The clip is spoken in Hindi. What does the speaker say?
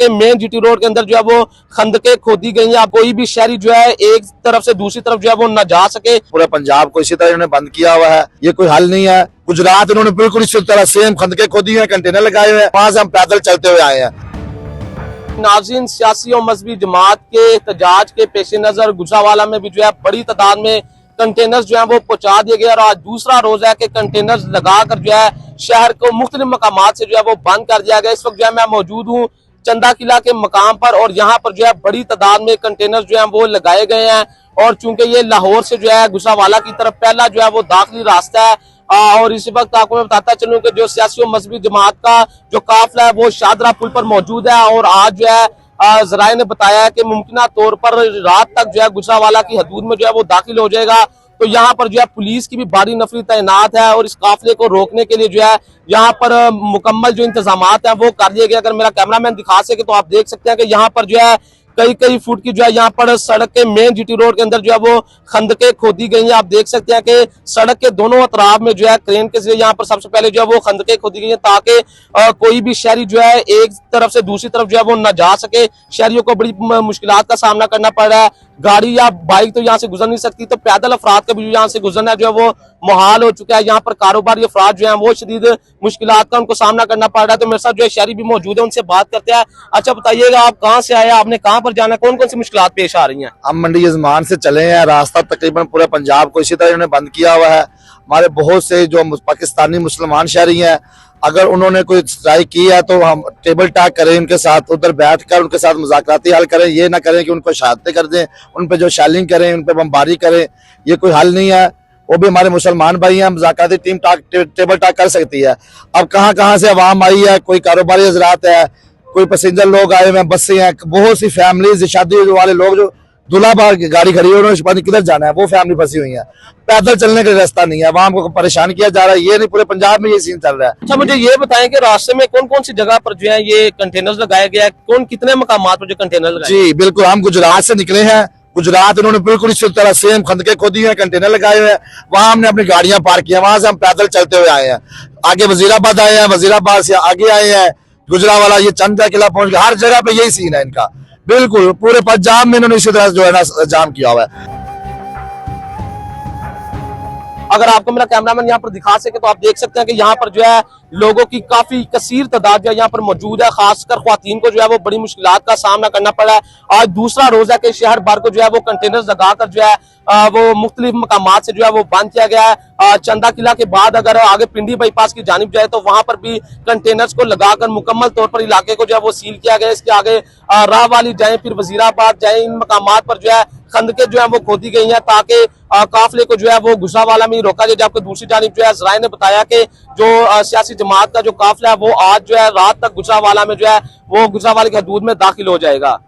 के मेन जीटी रोड के अंदर जो है वो खंदकें खोदी गई हैं। कोई भी शहरी जो है एक तरफ से दूसरी तरफ जो है वो न जा सके। पूरे पंजाब को इसी तरह इन्होंने बंद किया हुआ है, ये कोई हल नहीं है। गुजरात इन्होंने बिल्कुल इसी तरह सेम खंदकें खोदी हैं, कंटेनर लगाए हुए हैं, वहां से हम पैदल चलते हुए आए हैं। नाज़रीन, सियासी और मजहबी जमात के एहतजाज के पेश नजर गुजरावाला में भी जो है बड़ी तादाद में कंटेनर्स जो है वो पहुंचा दिए गए और आज दूसरा रोज है कि कंटेनर्स लगाकर जो है शहर को मुख्तलिफ मकामात से जो है वो बंद कर दिया गया। इस वक्त जो है मैं मौजूद हूँ चंदा किला के मकाम पर और यहाँ पर जो है बड़ी तादाद में कंटेनर्स जो है वो लगाए गए हैं और चूंकि ये लाहौर से जो है गुजरावाला की तरफ पहला जो है वो दाखिली रास्ता है और इसी वक्त आपको मैं बताता चलूं कि जो सियासी और मजहबी जमात का जो काफिला है वो शादरा पुल पर मौजूद है और आज जो है जराये ने बताया है कि मुमकिन तौर पर रात तक जो है गुजरावाला की हदूद में जो है वो दाखिल हो जाएगा। तो यहाँ पर जो है पुलिस की भी भारी नफरी तैनात है और इस काफिले को रोकने के लिए जो है यहाँ पर मुकम्मल जो इंतजामात है वो कर लिए गए। अगर मेरा कैमरामैन दिखा सके तो आप देख सकते हैं कि यहाँ पर जो है कई फुट की जो है यहाँ पर सड़क के मेन जीटी रोड के अंदर जो है वो खंदकें खोदी गई हैं। आप देख सकते हैं कि सड़क के दोनों अतराफ में जो है क्रेन के जरिए यहाँ पर सबसे पहले जो है वो खंदकें खोदी गई हैं ताकि कोई भी शहरी जो है एक तरफ से दूसरी तरफ जो है वो न जा सके। शहरियों को बड़ी मुश्किलात का सामना करना पड़ रहा है, गाड़ी या बाइक तो यहाँ से गुजर नहीं सकती, तो पैदल अफराद का भी यहाँ से गुजरना जो है वो मुहाल हो चुका है। यहाँ पर कारोबारी अफराद जो है वो शदीद मुश्किलात का उनको सामना करना पड़ रहा है। तो मेरे साथ जो है शहरी भी मौजूद है, उनसे बात करते हैं। अच्छा बताइएगा, आप कहाँ से आए, आपने कहाँ पर जाना, कौन कौन सी मुश्किलात पेश आ रही हैं? हम मंडी यजमान से चले हैं, रास्ता तकरीबन पूरे पंजाब को इसी तरह इन्होंने बंद किया हुआ है। हमारे बहुत से जो पाकिस्तानी मुसलमान शहरी हैं, अगर उन्होंने कोई ट्राई की है तो हम टेबल टॉक करें उनके साथ, उधर बैठकर उनके साथ मुज़ाकराती हल करें। ये ना करें कि उनको शहादतें कर दें, उन पे जो शैलिंग करें, उन पे बमबारी करें, ये कोई हल नहीं है। वो भी हमारे मुसलमान भाई हैं, मुज़ाकराती टीम टेबल टॉक कर सकती है। अब कहाँ कहाँ से अवाम आई है, कोई कारोबारी हजरात है, कोई पैसेंजर लोग आए हुए हैं, बसें हैं, बहुत सी फैमिलीज, शादी वाले लोग जो दूल्हा बार गाड़ी खड़ी है उन्होंने पता नहीं किधर जाना है, वो फैमिली फंसी हुई है। पैदल चलने का रास्ता नहीं है, आवाम को परेशान किया जा रहा है। ये नहीं, पूरे पंजाब में ये सीन चल रहा है। अच्छा मुझे ये बताएं कि रास्ते में कौन कौन सी जगह पर जो है ये कंटेनर्स लगाया गया है, कौन कितने मकामात पर जो कंटेनर लगाए? जी बिल्कुल, हम गुजरात से निकले हैं। गुजरात इन्होंने बिल्कुल इसी तरह सेम खंदकें खोदी हैं, कंटेनर लगाए हुए हैं, वहां हमने अपनी गाड़ियां पार्क किया, वहां से हम पैदल चलते हुए आए हैं। आगे वजीराबाद आए हैं, वजीराबाद से आगे आए हैं गुजरावाला, ये चंदा किला पहुंच गया। हर जगह पे यही सीन है इनका, बिल्कुल पूरे पंजाब में इन्होंने इसी तरह जो है ना जाम किया हुआ है। अगर आपको मेरा कैमरामैन यहाँ पर दिखा सके तो आप देख सकते हैं कि यहाँ पर जो है लोगों की काफी कसीर तादाद जो है यहाँ पर मौजूद है। खासकर ख्वातीन को जो है वो बड़ी मुश्किलात का सामना करना पड़ा है। आज दूसरा रोज है कि शहर भर को जो है वो कंटेनर्स लगाकर जो है वो मुख्तलिफ मकामात से जो है वो बंद किया गया है। चंदा किला के बाद अगर आगे पिंडी बाईपास की जानिब जाए तो वहां पर भी कंटेनर्स को लगाकर मुकम्मल तौर पर इलाके को जो है वो सील किया गया। इसके आगे राह वाली जाए, फिर वजीराबाद जाए, इन मकामात पर जो है खंदकें जो है वो खोदी गई हैं ताकि काफिले को जो है वो गुजरावाला में ही रोका जाए। जबकि दूसरी जानिब जो है जराये ने बताया कि जो सियासी जमात का जो काफिला है वो आज जो है रात तक गुजरावाला में जो है वो गुजरावाला की हदूद में दाखिल हो जाएगा।